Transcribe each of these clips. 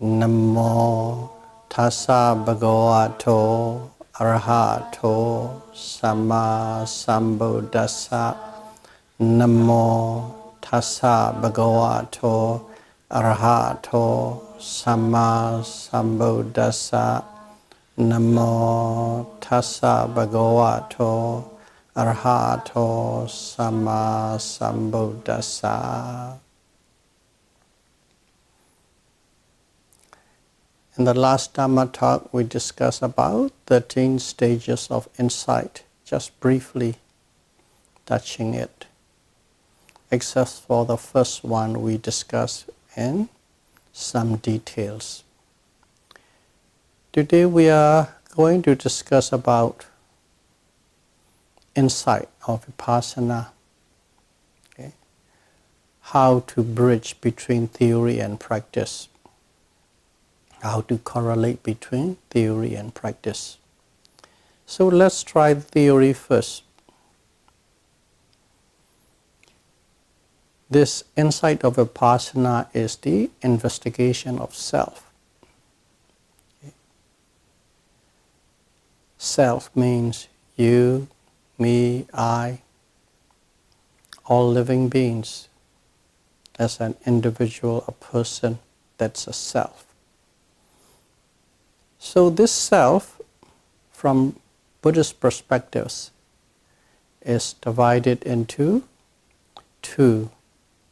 Namo tassa bhagavato arahato samma sambuddhassa. Namo tassa bhagavato arahato samma sambuddhassa. Namo tassa bhagavato arahato samma sambuddhassa. In the last Dhamma talk, we discussed about 13 stages of insight, just briefly touching it. Except for the first one, we discussed in some details. Today we are going to discuss about insight of Vipassana. Okay? How to bridge between theory and practice. How to correlate between theory and practice. So let's try theory first. This insight of Vipassana is the investigation of self. Okay. Self means you, me, I, all living beings. As an individual, a person, that's a self. So this self, from Buddhist perspectives, is divided into two,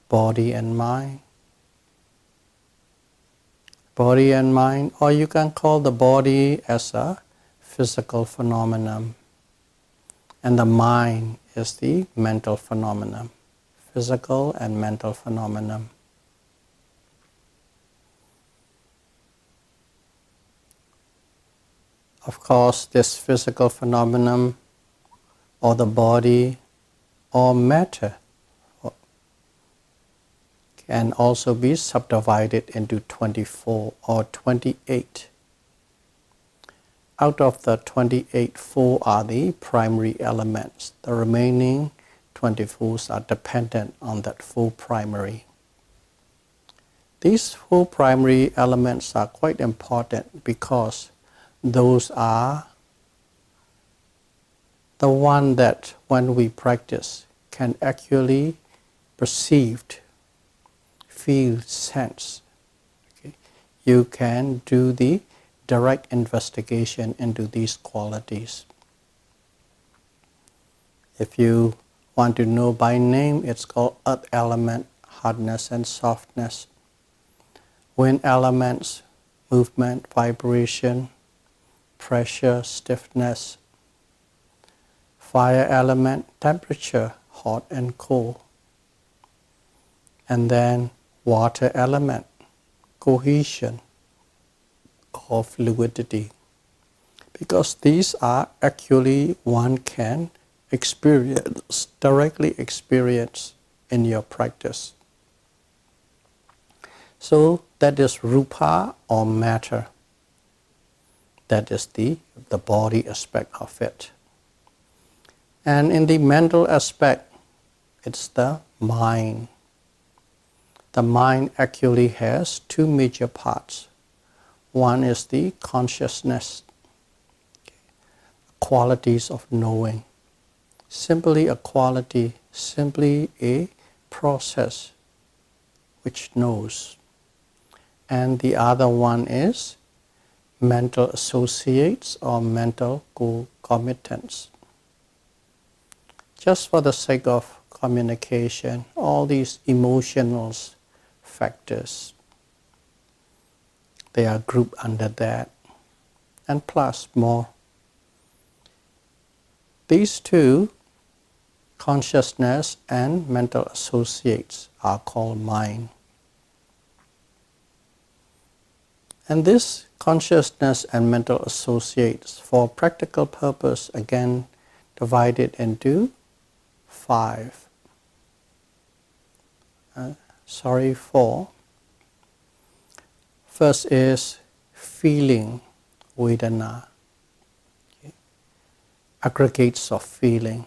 body and mind. Body and mind, or you can call the body as a physical phenomenon, and the mind is the mental phenomenon, physical and mental phenomenon. Of course, this physical phenomenon, or the body, or matter, can also be subdivided into 24 or 28. Out of the 28, 4 are the primary elements. The remaining 24 are dependent on that 4 primary. These 4 primary elements are quite important because those are the one that when we practice can actually perceive, feel, sense. Okay? You can do the direct investigation into these qualities. If you want to know by name, it's called earth element, hardness and softness. Wind elements, movement, vibration, pressure, stiffness. Fire element, temperature, hot and cold. And then water element, cohesion or fluidity. Because these are actually one can experience, directly experience in your practice. So that is rupa or matter. That is the body aspect of it. And in the mental aspect, it's the mind. The mind actually has 2 major parts. One is the consciousness, qualities of knowing. Simply a quality, simply a process which knows. And the other one is mental associates or mental concomitants. Just for the sake of communication, all these emotional factors, they are grouped under that, and plus more. These 2, consciousness and mental associates, are called mind. And this consciousness and mental associates, for practical purpose, again divided into 5. 4. First is feeling, vedana, okay. Aggregates of feeling.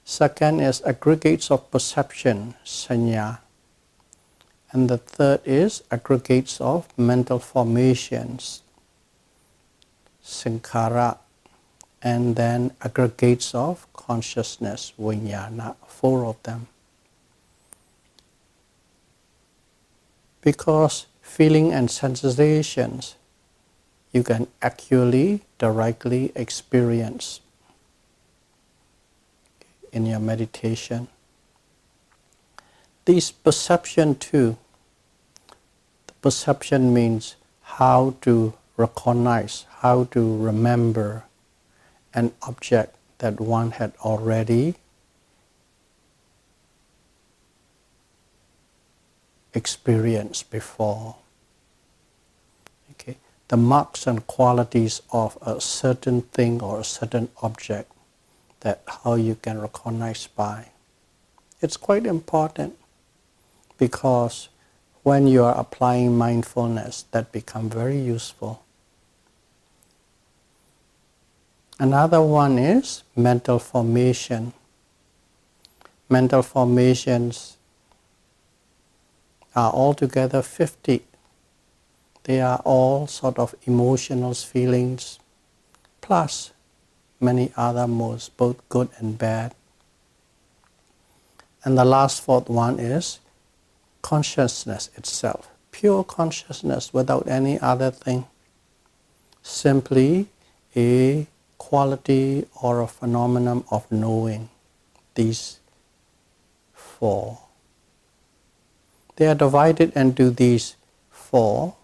Second is aggregates of perception, sanya. And the third is aggregates of mental formations, sankhara, and then aggregates of consciousness, vijnana, 4 of them. Because feeling and sensations you can actually, directly experience in your meditation. This perception too, the perception means how to recognize, how to remember an object that one had already experienced before. Okay. The marks and qualities of a certain thing or a certain object, that how you can recognize by. It's quite important, because when you are applying mindfulness, that becomes very useful. Another one is mental formation. Mental formations are altogether 50. They are all sort of emotional feelings, plus many other modes, both good and bad. And the last 4th one is consciousness itself, pure consciousness without any other thing, simply a quality or a phenomenon of knowing. These 4. They are divided into these 4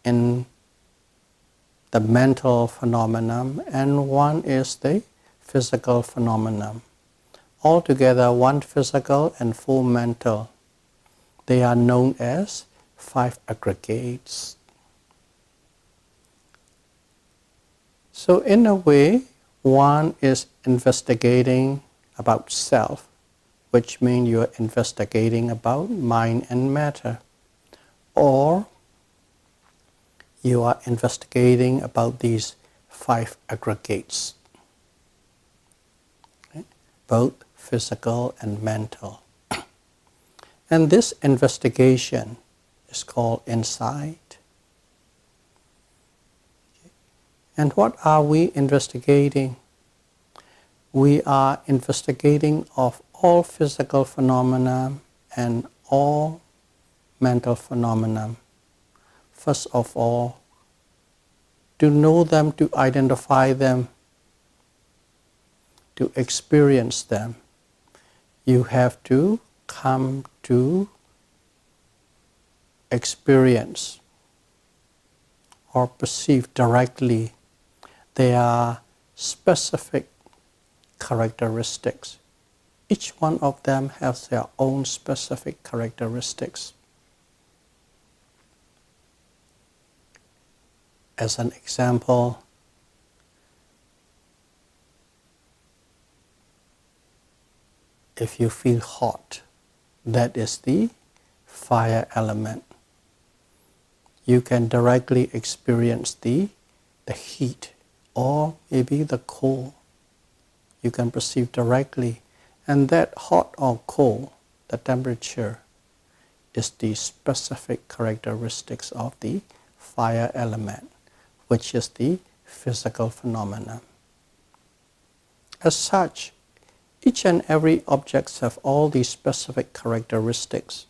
in the mental phenomenon, and one is the physical phenomenon. Altogether, 1 physical and 4 mental. They are known as 5 aggregates. So in a way, one is investigating about self, which means you are investigating about mind and matter. Or you are investigating about these 5 aggregates, okay? Both physical and mental. And this investigation is called insight. Okay. And what are we investigating? We are investigating of all physical phenomena and all mental phenomena. First of all, to know them, to identify them, to experience them, you have to come to experience or perceive directly their specific characteristics. Each one of them has their own specific characteristics. As an example, if you feel hot, that is the fire element. You can directly experience the heat, or maybe the cold. You can perceive directly, and that hot or cold, the temperature, is the specific characteristics of the fire element, which is the physical phenomenon. As such, each and every object have all these specific characteristics.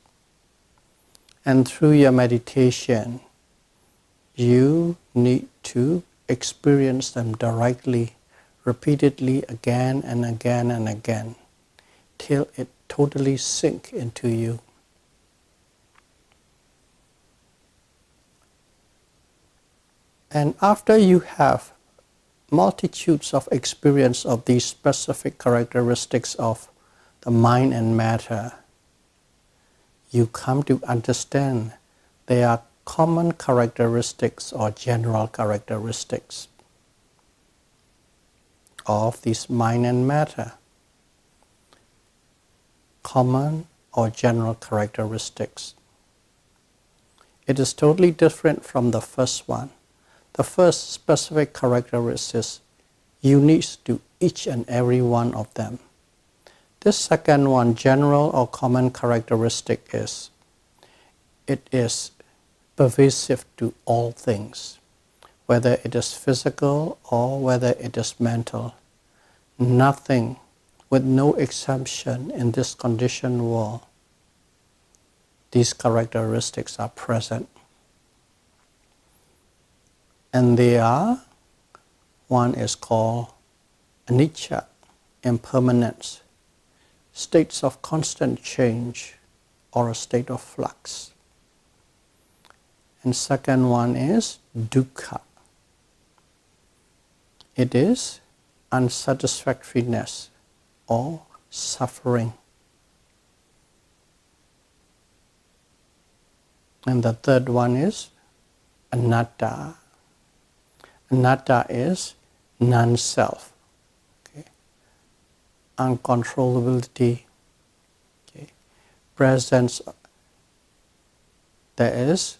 And through your meditation, you need to experience them directly, repeatedly, again and again and again, till it totally sinks into you. And after you have multitudes of experience of these specific characteristics of the mind and matter, you come to understand they are common characteristics or general characteristics of this mind and matter. Common or general characteristics. It is totally different from the first one. The first specific characteristic is unique to each and every one of them. This second one, general or common characteristic, it is pervasive to all things, whether it is physical or whether it is mental. Nothing, with no exception in this conditioned world, these characteristics are present. And they are, one is called anicca, impermanence, states of constant change or a state of flux. And second one is dukkha. It is unsatisfactoriness or suffering. And the third one is anatta. Anatta is non-self, okay? Uncontrollability, okay? Presence, there is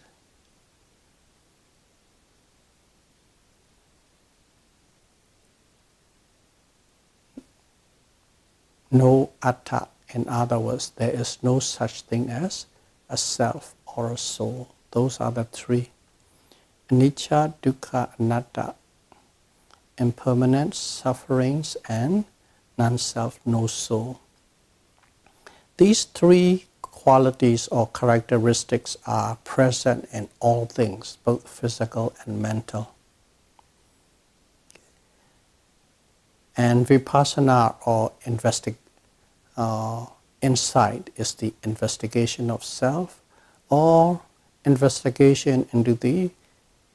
no atta. In other words, there is no such thing as a self or a soul. Those are the three. Anicca, dukkha, anatta. Impermanence, sufferings, and non-self, no soul. These three qualities or characteristics are present in all things, both physical and mental. And Vipassana or insight is the investigation of self or investigation into the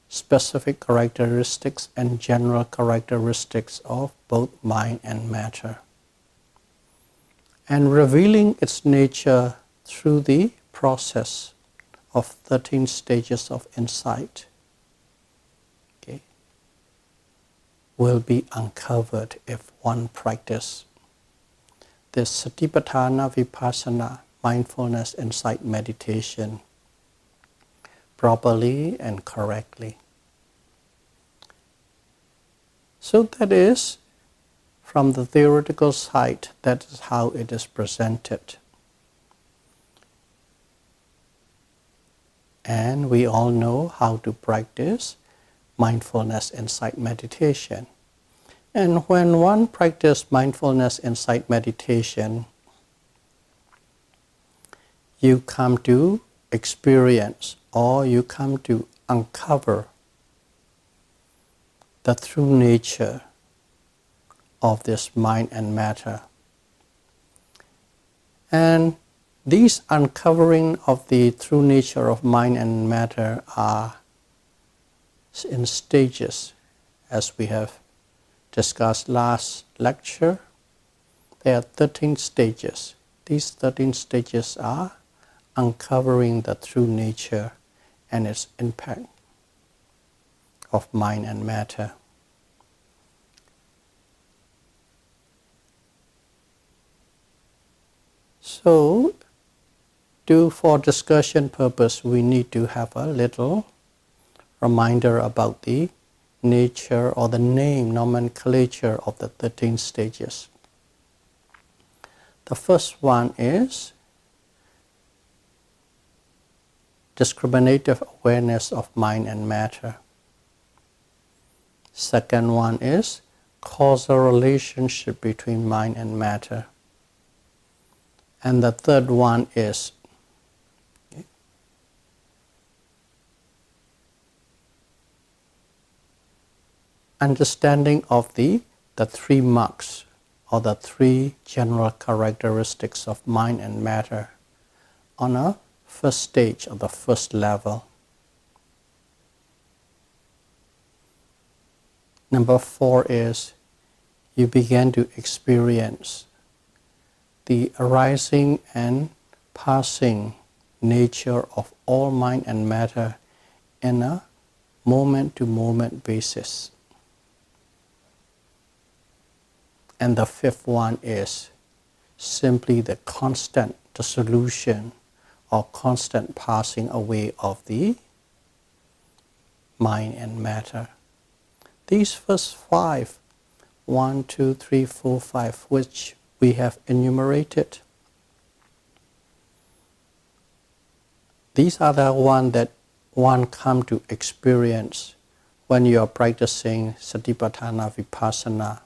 specific characteristics and general characteristics of both mind and matter, and revealing its nature through the process of 13 stages of insight, okay, will be uncovered if one practice this Satipatthana, Vipassana, mindfulness, insight meditation properly and correctly. So that is, from the theoretical side, that is how it is presented. And we all know how to practice mindfulness, insight meditation. And when one practices mindfulness, insight meditation, you come to experience or you come to uncover the true nature of this mind and matter. And these uncovering of the true nature of mind and matter are in stages, as we have discussed last lecture. There are 13 stages. These 13 stages are uncovering the true nature and its impact of mind and matter. So, for discussion purpose, we need to have a little reminder about the nature or the name, nomenclature of the 13 stages. The first one is discriminative awareness of mind and matter. Second one is causal relationship between mind and matter. And the third one is understanding of the three marks or the three general characteristics of mind and matter on a first stage or the first level. Number 4 is you begin to experience the arising and passing nature of all mind and matter in a moment-to-moment basis. And the fifth one is simply the constant dissolution or constant passing away of the mind and matter. These first 5, 1, 2, 3, 4, 5, which we have enumerated. These are the ones that one come to experience when you are practicing Satipatthana Vipassana,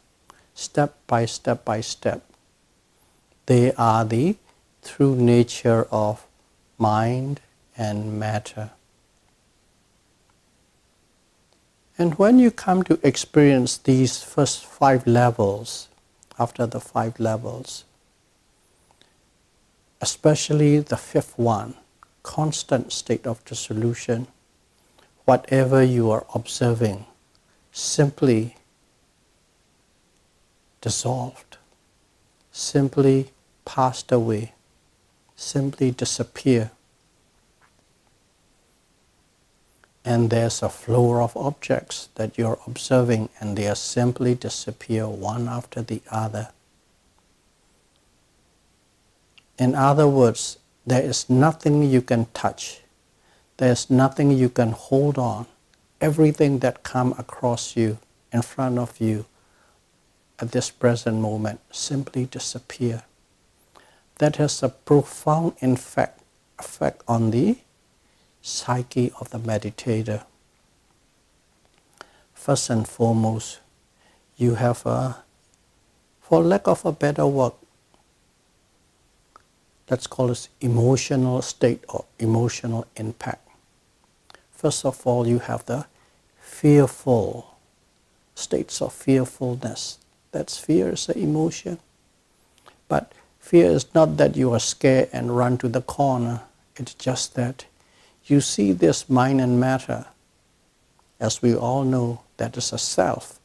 step by step by step. They are the true nature of mind and matter. And when you come to experience these first 5 levels, after the 5 levels, especially the 5th one, constant state of dissolution, whatever you are observing simply dissolved, simply passed away, simply disappear. And there's a flow of objects that you're observing, and they simply disappear one after the other. In other words, there is nothing you can touch. There's nothing you can hold on. Everything that comes across you, in front of you, at this present moment, simply disappear. That has a profound effect on the psyche of the meditator. First and foremost, you have for lack of a better word, let's call it emotional state or emotional impact. First of all, you have the fearful states of fearfulness. That's fear is an emotion. But fear is not that you are scared and run to the corner. It's just that you see this mind and matter. As we all know, that is a self.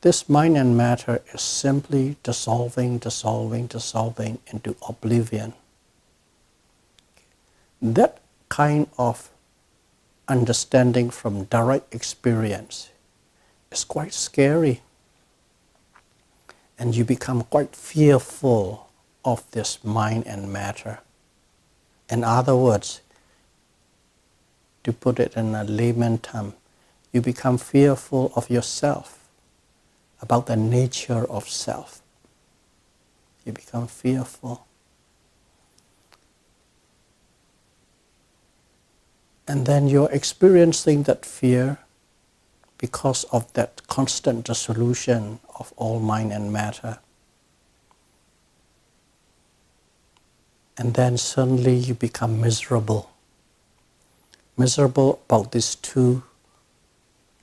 This mind and matter is simply dissolving, dissolving, dissolving into oblivion. That kind of understanding from direct experience is quite scary. And you become quite fearful of this mind and matter. In other words, to put it in a layman term, you become fearful of yourself, about the nature of self. You become fearful. And then you're experiencing that fear because of that constant dissolution of all mind and matter. And then suddenly you become miserable. Miserable about these 2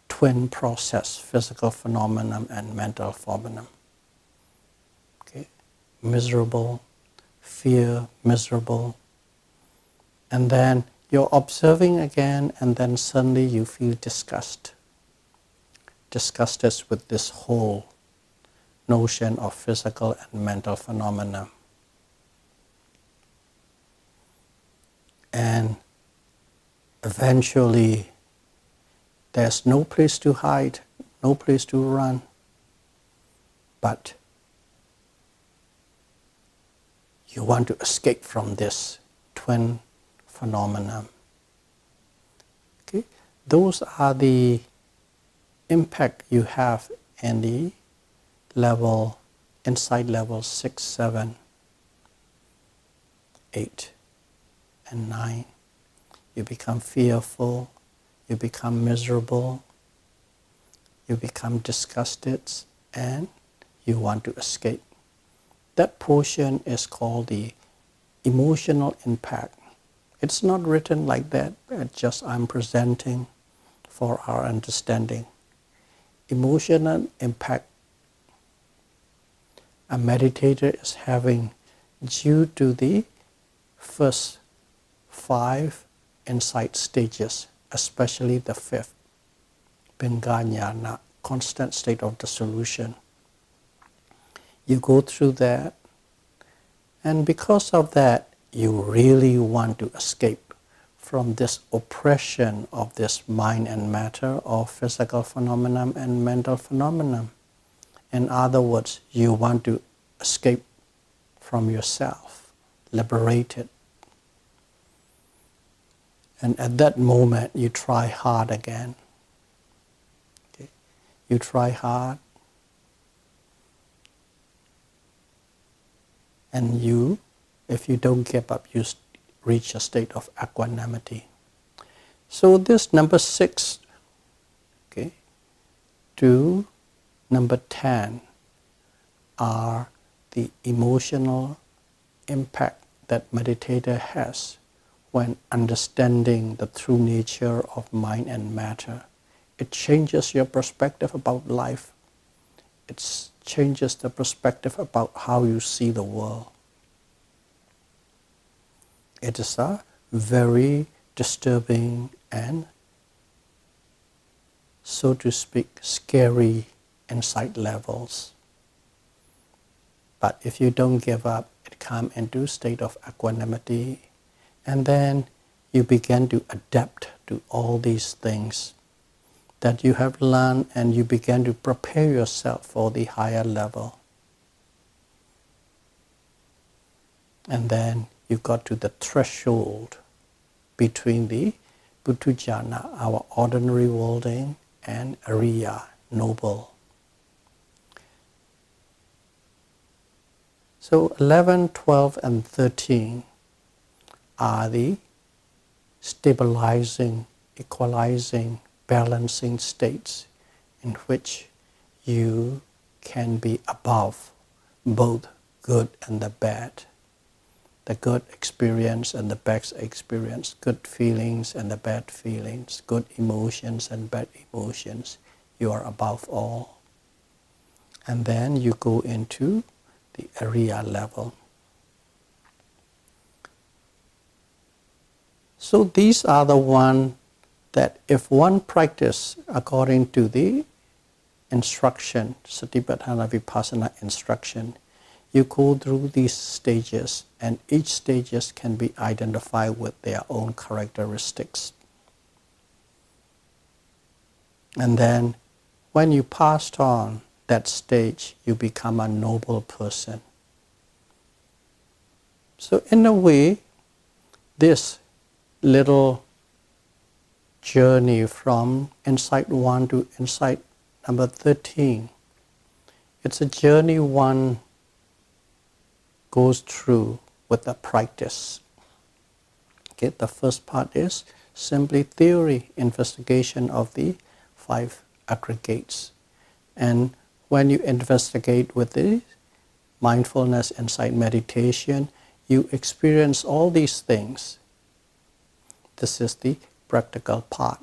twin process, physical phenomenon and mental phenomenon. Okay? Miserable, fear, miserable. And then you're observing again, and then suddenly you feel disgust. Disgusted with this whole notion of physical and mental phenomena. And eventually, there's no place to hide, no place to run, but you want to escape from this twin phenomenon. Okay? Those are the impact you have in the level, inside level 6, 7, 8, and 9. You become fearful, you become miserable, you become disgusted, and you want to escape. That portion is called the emotional impact. It's not written like that, it's just I'm presenting for our understanding. Emotional impact a meditator is having due to the first 5 insight stages, especially the 5th, Binganyana, constant state of dissolution. You go through that, and because of that, you really want to escape from this oppression of this mind and matter of physical phenomenon and mental phenomenon. In other words, you want to escape from yourself, liberated. And at that moment, you try hard again. Okay? You try hard, And you, if you don't give up, you reach a state of equanimity. So this number 6, okay, to number 10 are the emotional impact that meditator has when understanding the true nature of mind and matter. It changes your perspective about life. It changes the perspective about how you see the world. It is a very disturbing and, so to speak, scary insight levels. But if you don't give up, it comes into a state of equanimity, and then you begin to adapt to all these things that you have learned, and you begin to prepare yourself for the higher level. And then you got to the threshold between the Buddhajana, our ordinary worlding, and Ariya, noble. So 11, 12, and 13 are the stabilizing, equalizing, balancing states in which you can be above both good and the bad. The good experience and the bad experience, good feelings and the bad feelings, good emotions and bad emotions. You are above all. And then you go into the Ariya level. So these are the ones that if one practice according to the instruction, Satipatthana Vipassana instruction, you go through these stages, and each stages can be identified with their own characteristics. And then when you passed on that stage, you become a noble person. So in a way, this little journey from insight 1 to insight number 13, it's a journey one goes through with the practice. Okay, the first part is simply theory, investigation of the 5 aggregates. And when you investigate with the mindfulness, insight, meditation, you experience all these things. This is the practical part.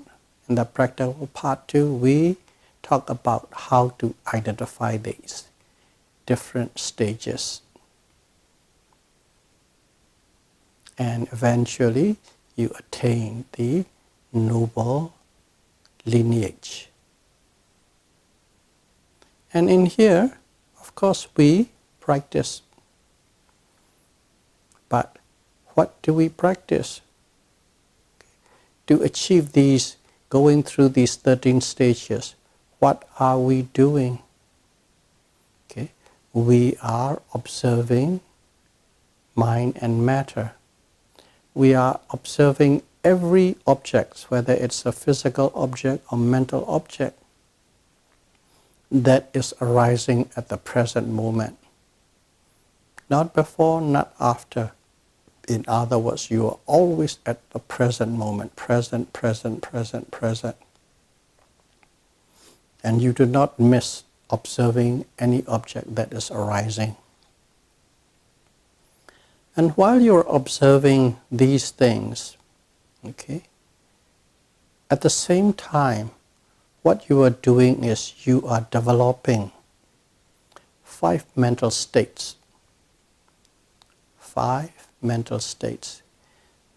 In the practical part too, we talk about how to identify these different stages. And eventually you attain the noble lineage. And in here, of course, we practice. But what do we practice? To achieve these, going through these 13 stages, what are we doing? Okay, we are observing mind and matter. We are observing every object, whether it's a physical object or mental object, that is arising at the present moment. Not before, not after. In other words, you are always at the present moment, present, present, present, present. And you do not miss observing any object that is arising. And while you're observing these things, okay, at the same time, what you are doing is you are developing 5 mental states. 5 mental states.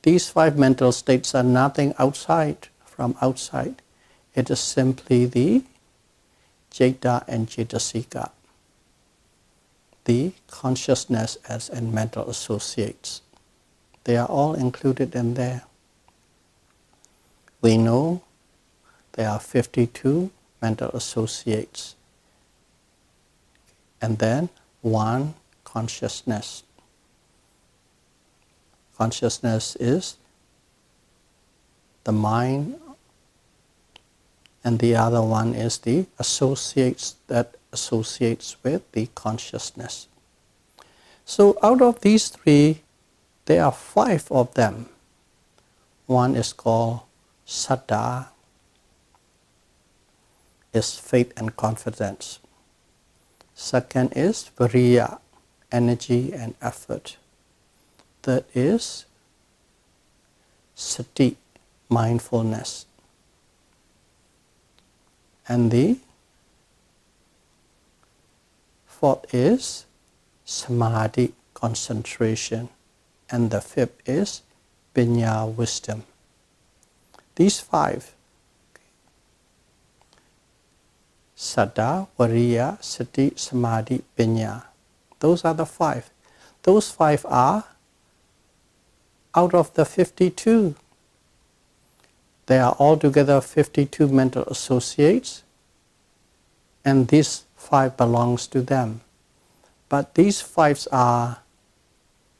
These 5 mental states are nothing from outside. It is simply the Citta and Cetasika, the consciousness as and mental associates. They are all included in there. We know there are 52 mental associates. And then 1 consciousness. Consciousness is the mind, and the other one is the associates that associates with the consciousness. So out of these three, there are 5 of them. One is called Saddha, is faith and confidence. Second is Viriya, energy and effort. Third is Sati, mindfulness. And the fourth is Samadhi, concentration. And the fifth is Panya, wisdom. These 5, Saddha, Viriya, Sati, Samadhi, Panya, those are the 5. Those 5 are out of the 52. There are altogether 52 mental associates, and these 5 belongs to them. But these 5 are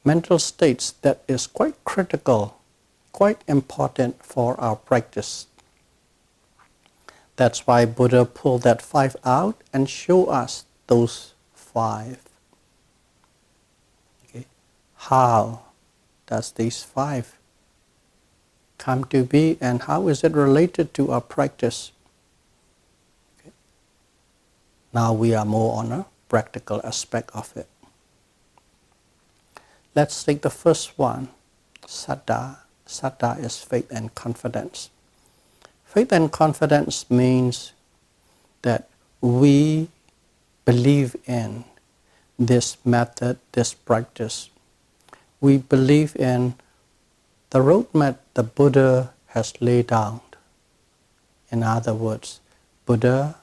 mental states that is quite critical, quite important for our practice. That's why Buddha pulled that 5 out and show us those 5. Okay. How does these 5 come to be, and how is it related to our practice? Okay. Now we are more on a practical aspect of it. Let's take the first one, Saddha. Saddha is faith and confidence. Faith and confidence means that we believe in this method, this practice. We believe in the roadmap the Buddha has laid down. In other words, Buddha,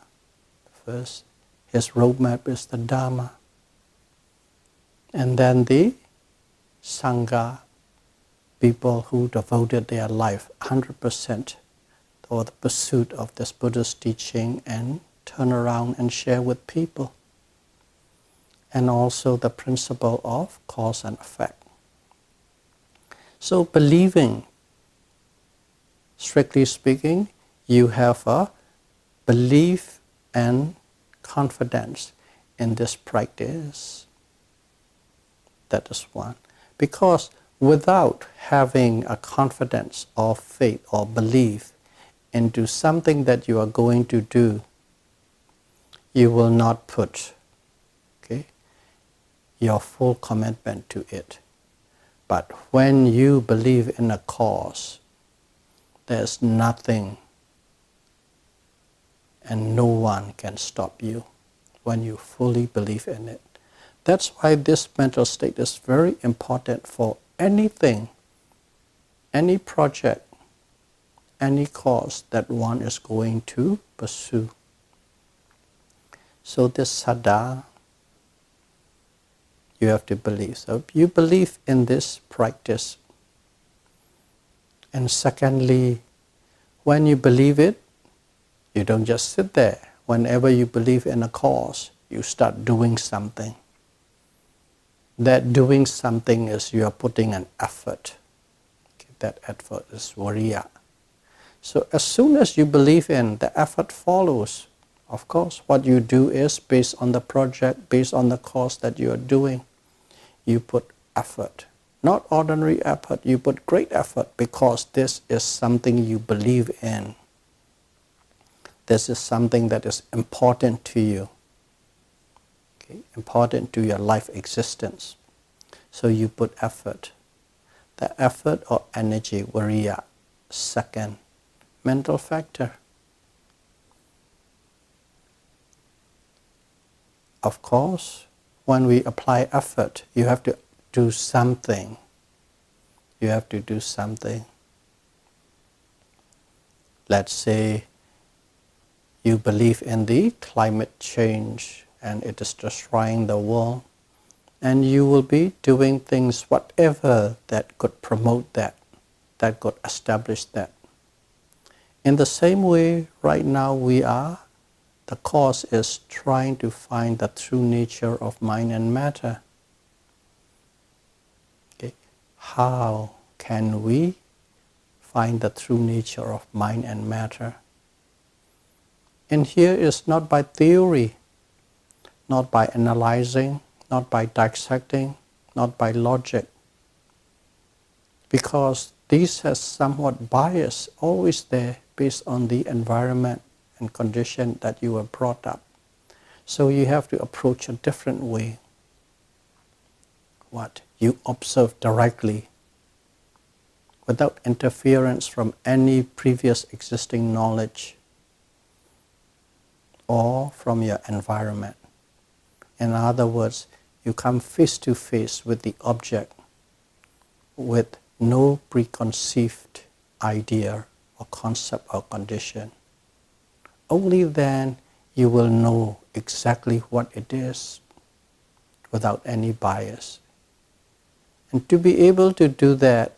first, his roadmap is the Dharma. And then the Sangha, people who devoted their life 100% for the pursuit of this Buddha's teaching and turn around and share with people. And also the principle of cause and effect. So believing, strictly speaking, you have a belief and confidence in this practice. That is one. Because without having a confidence or faith or belief into something that you are going to do, you will not put your full commitment to it. But when you believe in a cause, there's nothing and no one can stop you when you fully believe in it. That's why this mental state is very important for anything, any project, any cause that one is going to pursue. So this Saddha, you have to believe. So you believe in this practice. And secondly, when you believe it, you don't just sit there. Whenever you believe in a cause, you start doing something. That doing something is you are putting an effort. That effort is viriya. So as soon as you believe in, the effort follows. Of course, what you do is based on the project, based on the cause that you are doing. You put effort. Not ordinary effort, you put great effort because this is something you believe in. This is something that is important to you. Important to your life existence. So you put effort. The effort or energy, viriya. Second, mental factor. Of course, when we apply effort, you have to do something. You have to do something. Let's say you believe in the climate change and it is destroying the world, and you will be doing things, whatever that could promote that, that could establish that. In the same way, right now the cause is trying to find the true nature of mind and matter. How can we find the true nature of mind and matter? And here is not by theory, not by analyzing, not by dissecting, not by logic. Because this has somewhat bias always there based on the environment and condition that you were brought up. So you have to approach a different way. What? You observe directly without interference from any previous existing knowledge or from your environment. In other words, you come face to face with the object with no preconceived idea or concept or condition. Only then you will know exactly what it is without any bias. And to be able to do that,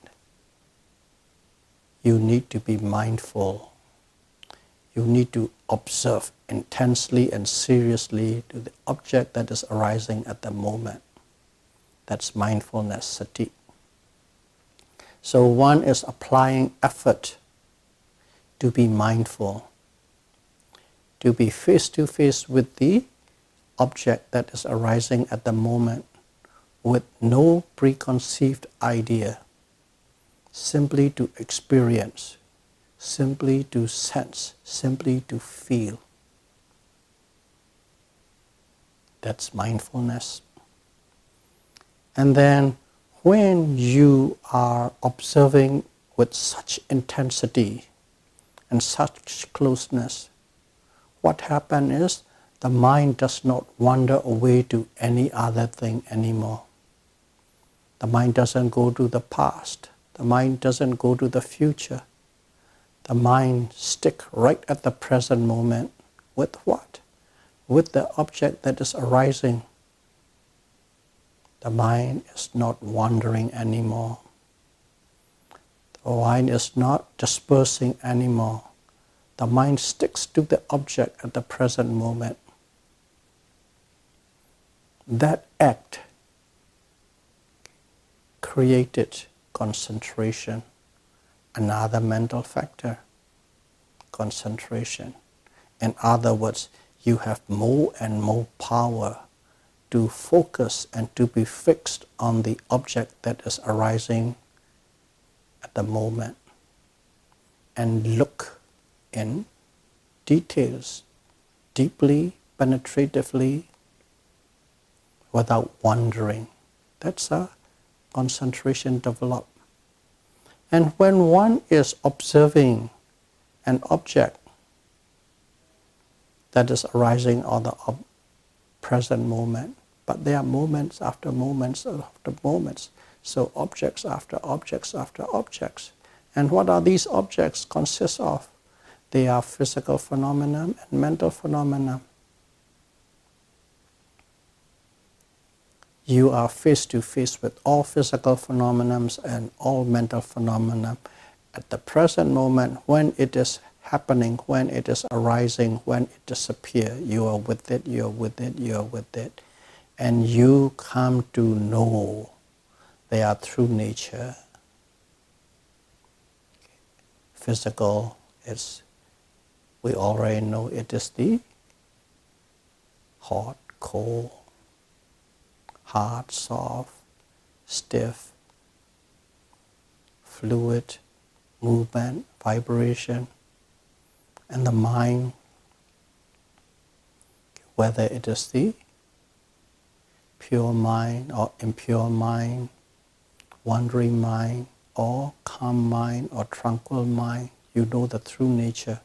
you need to be mindful. You need to observe intensely and seriously to the object that is arising at the moment. That's mindfulness, sati. So one is applying effort to be mindful, to be face to face with the object that is arising at the moment with no preconceived idea, simply to experience, simply to sense, simply to feel. That's mindfulness. And then when you are observing with such intensity and such closeness, what happens is the mind does not wander away to any other thing anymore. The mind doesn't go to the past. The mind doesn't go to the future. The mind sticks right at the present moment with what? With the object that is arising. The mind is not wandering anymore. The mind is not dispersing anymore. The mind sticks to the object at the present moment. That act created concentration. Another mental factor, concentration. In other words, you have more and more power to focus and to be fixed on the object that is arising at the moment and look in details, deeply, penetratively, without wandering. That's a concentration developed. And when one is observing an object that is arising on the present moment, but there are moments after moments after moments, so objects after objects after objects. And what are these objects consist of? They are physical phenomena and mental phenomena. You are face to face with all physical phenomena and all mental phenomena at the present moment when it is happening, when it is arising, when it disappears. You are with it, you are with it, you are with it. And you come to know they are true nature. Physical is, we already know it is the hot, cold, hard, soft, stiff, fluid, movement, vibration, and the mind, whether it is the pure mind or impure mind, wandering mind, or calm mind or tranquil mind, you know the true nature.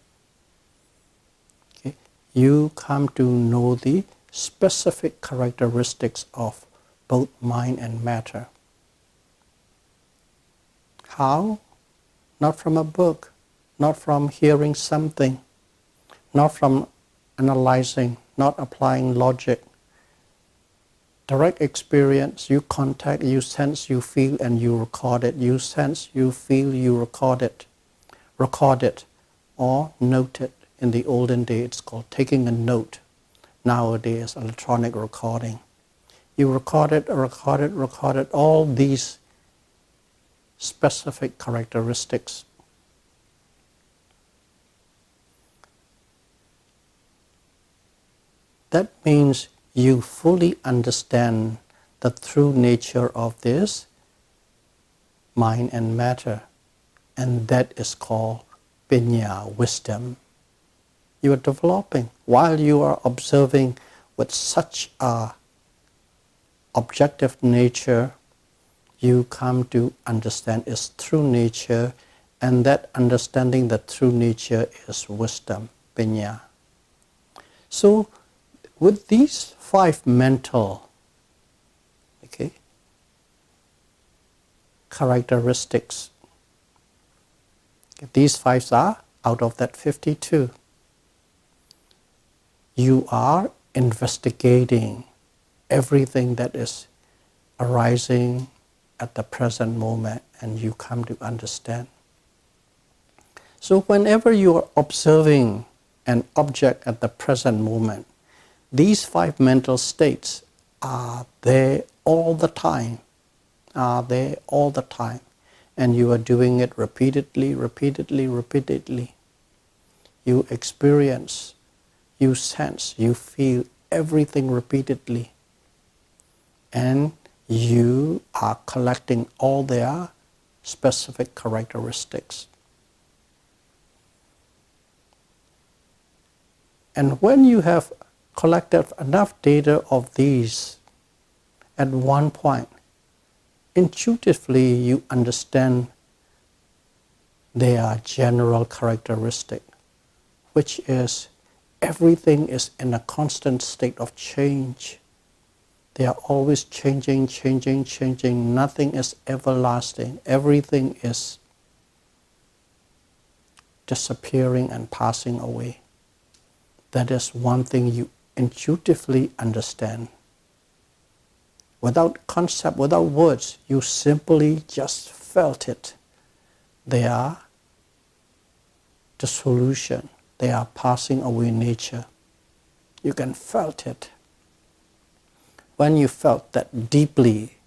Okay? You come to know the specific characteristics of both mind and matter. How? Not from a book, not from hearing something, not from analyzing, not applying logic. Direct experience, you contact, you sense, you feel, and you record it. You sense, you feel, you record it. Record it or note it. In the olden days, it's called taking a note. Nowadays, electronic recording. You record it, all these specific characteristics. That means you fully understand the true nature of this mind and matter. And that is called pinya, wisdom. You are developing while you are observing with such a objective nature. You come to understand its true nature, and that understanding the true nature is wisdom, pinya. So with these 5 mental characteristics, these 5 are out of that 52. You are investigating everything that is arising at the present moment, and you come to understand. So whenever you are observing an object at the present moment, these 5 mental states are there all the time, and you are doing it repeatedly. You experience, you sense, you feel everything repeatedly, and you are collecting all their specific characteristics. And when you have collected enough data of these, at one point, intuitively you understand their general characteristic, which is everything is in a constant state of change. They are always changing. Nothing is everlasting. Everything is disappearing and passing away. That is one thing you intuitively understand. Without concept, without words, you simply just felt it. They are dissolution. They are passing away nature. You can felt it. When you felt that deeply,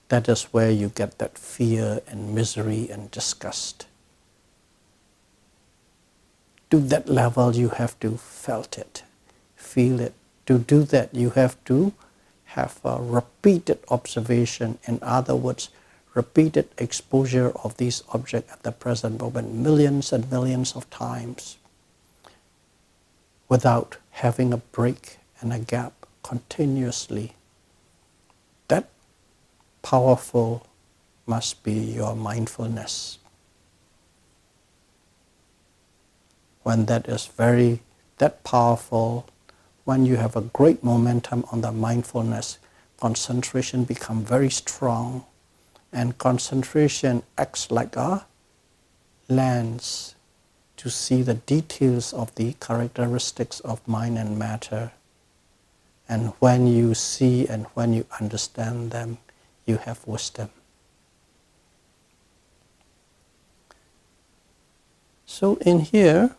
that is where you get that fear and misery and disgust. To that level, you have to felt it, feel it. To do that, you have to have a repeated observation. In other words, repeated exposure of these objects at the present moment, millions and millions of times, without having a break and a gap, continuously. That powerful must be your mindfulness. When that is that powerful, when you have a great momentum on the mindfulness, concentration becomes very strong, and concentration acts like a lens to see the details of the characteristics of mind and matter. And when you see and when you understand them, you have wisdom. So in here,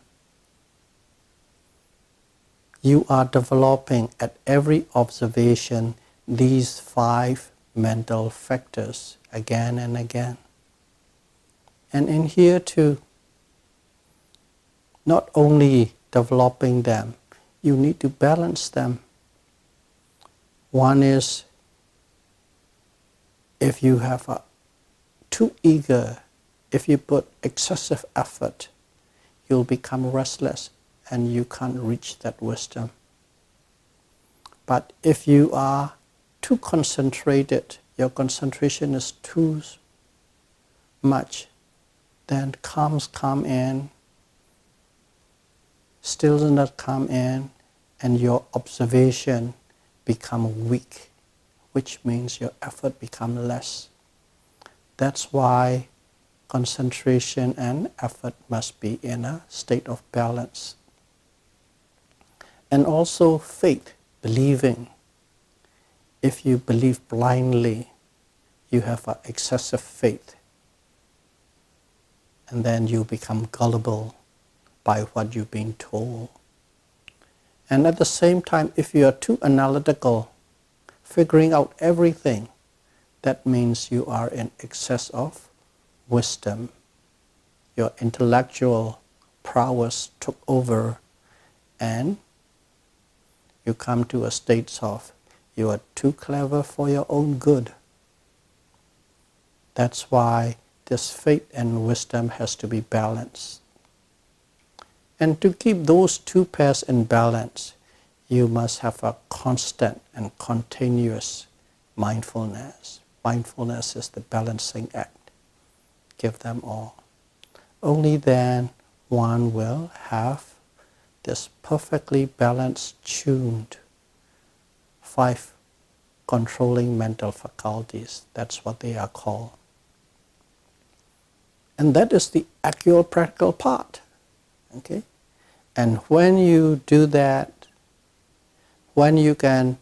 you are developing at every observation these 5 mental factors again and again. And in here too, not only developing them, you need to balance them. One is, if you have too eager, if you put excessive effort, you'll become restless and you can't reach that wisdom. But if you are too concentrated, your concentration is too much, then calms come in, stillness come in, and your observation become weak, which means your effort become less. That's why concentration and effort must be in a state of balance. And also faith, believing. If you believe blindly, you have an excessive faith. And then you become gullible by what you've been told. And at the same time, if you are too analytical, figuring out everything, that means you are in excess of wisdom. Your intellectual prowess took over, and you come to a state of You are too clever for your own good. That's why this faith and wisdom has to be balanced. And to keep those two pairs in balance, you must have a constant and continuous mindfulness. Mindfulness is the balancing act. Give them all. Only then one will have this perfectly balanced, tuned 5 controlling mental faculties. That's what they are called. And that is the actual practical part. Okay? And when you do that, when you can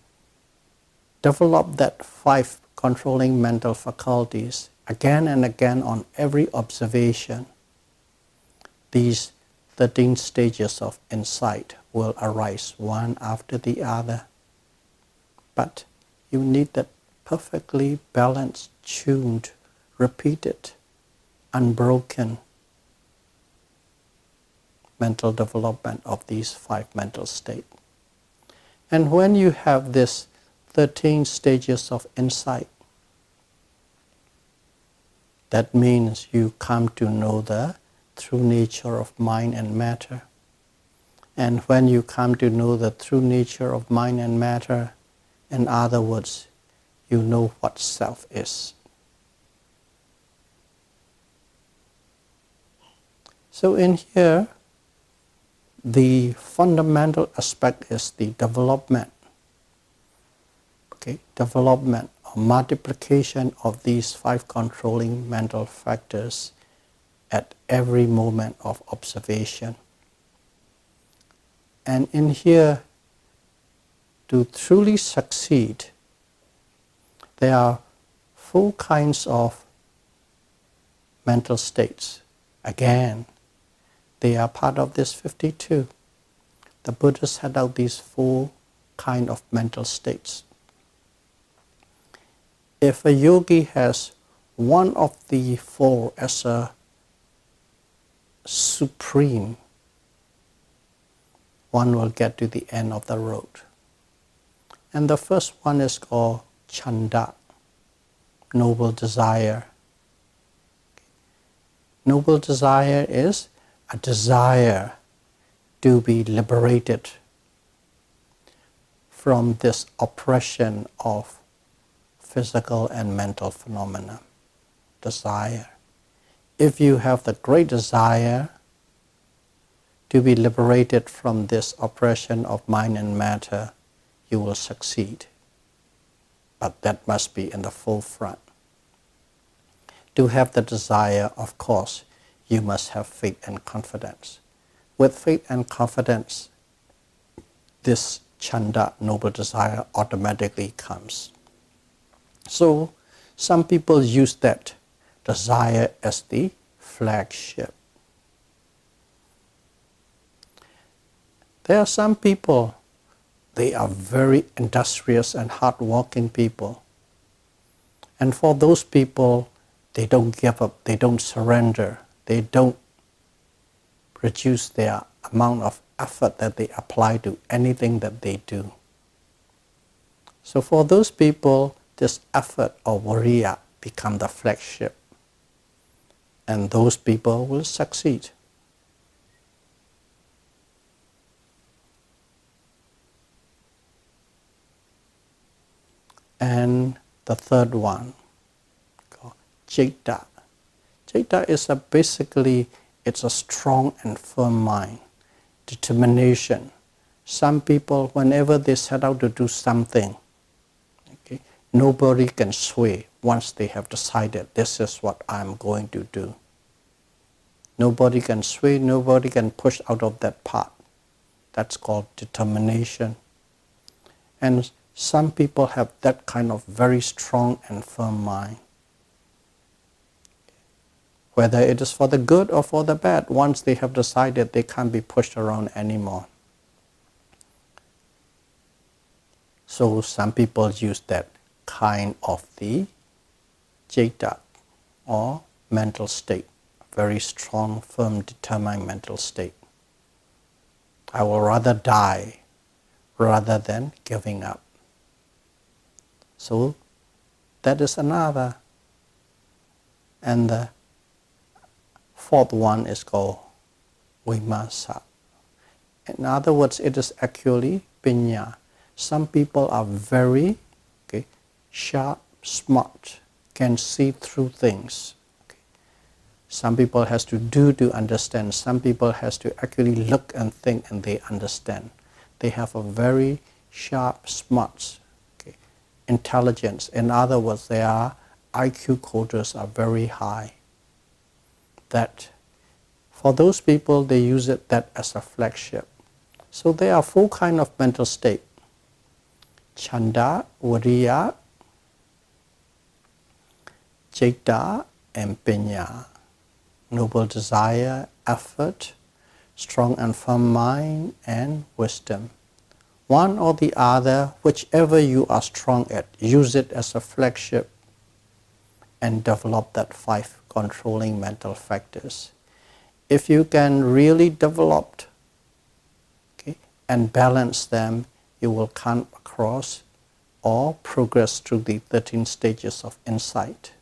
develop that 5 controlling mental faculties again and again on every observation, these 13 stages of insight will arise one after the other. But you need that perfectly balanced, tuned, repeated, unbroken mental development of these 5 mental states. And when you have this 13 stages of insight, that means you come to know the true nature of mind and matter. And when you come to know the true nature of mind and matter, in other words, you know what self is. So in here, the fundamental aspect is the development. Okay, development or multiplication of these 5 controlling mental factors at every moment of observation. And in here, to truly succeed, there are 4 kinds of mental states. Again, they are part of this 52. The Buddha set out these 4 kinds of mental states. If a yogi has one of the 4 as a supreme, one will get to the end of the road. And the first one is called chanda, noble desire. Noble desire is a desire to be liberated from this oppression of physical and mental phenomena. Desire. If you have the great desire to be liberated from this oppression of mind and matter, you will succeed. But that must be in the forefront. To have the desire, of course, you must have faith and confidence. With faith and confidence, this chanda, noble desire, automatically comes. So, some people use that desire as the flagship. There are some people, they are very industrious and hardworking people. And for those people, they don't give up, they don't surrender, they don't reduce their amount of effort that they apply to anything that they do. So for those people, this effort or viriya become the flagship. And those people will succeed. And the third one, called citta. Citta is basically, it's a strong and firm mind, determination. Some people, whenever they set out to do something, okay, nobody can sway once they have decided this is what I'm going to do. Nobody can sway, nobody can push out of that path. That's called determination. And some people have that kind of very strong and firm mind. Whether it is for the good or for the bad, once they have decided, they can't be pushed around anymore. So some people use that kind of the citta or mental state, very strong, firm, determined mental state. I will rather die rather than giving up. เ So some people use that kind of mental state, very strong, firm, determined mental state. I will rather die rather than giving up. So that is another. And the fourth one is called Vipassana. In other words, it is actually Pinya. Some people are very sharp, smart, can see through things. Some people has to do to understand. Some people has to actually look and think and they understand. They have a very sharp, smart intelligence. In other words, their IQ quotas are very high. That for those people, they use that as a flagship. So there are 4 kinds of mental state: Chanda, Viriya, Citta, and Pinya. Noble desire, effort, strong and firm mind, and wisdom. One or the other, whichever you are strong at, use it as a flagship and develop that 5 controlling mental factors. If you can really develop and balance them, you will come across or progress through the 13 stages of insight.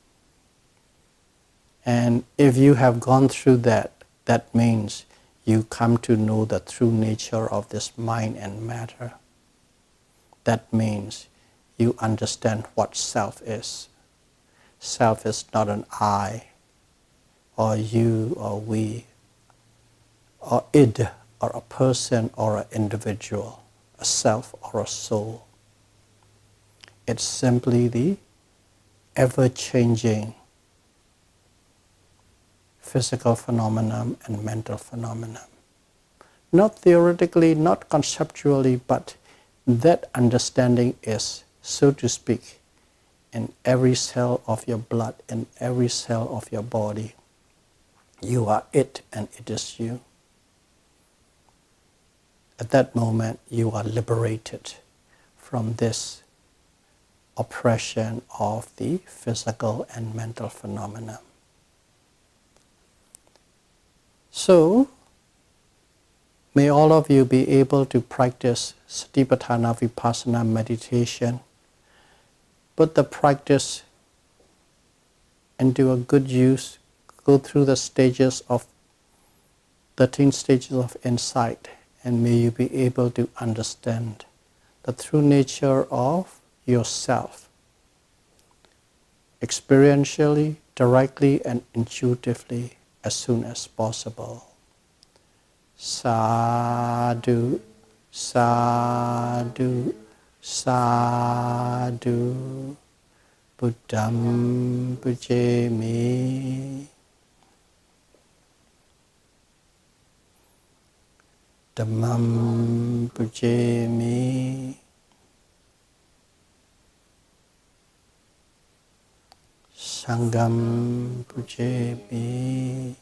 And if you have gone through that, that means you come to know the true nature of this mind and matter. That means you understand what self is. Self is not an I, or you, or we, or id, or a person, or an individual, a self, or a soul. It's simply the ever-changing physical phenomenon and mental phenomenon. Not theoretically, not conceptually, but that understanding is, so to speak, in every cell of your blood, in every cell of your body. You are it and it is you. At that moment, you are liberated from this oppression of the physical and mental phenomena. So, may all of you be able to practice Satipatthana Vipassana meditation, put the practice into a good use, go through the stages of 13 stages of insight, and may you be able to understand the true nature of yourself, experientially, directly, and intuitively, as soon as possible. Sadhu, sadhu, sadhu. Buddham pujami. Dhammam pujami. Sangham pujami.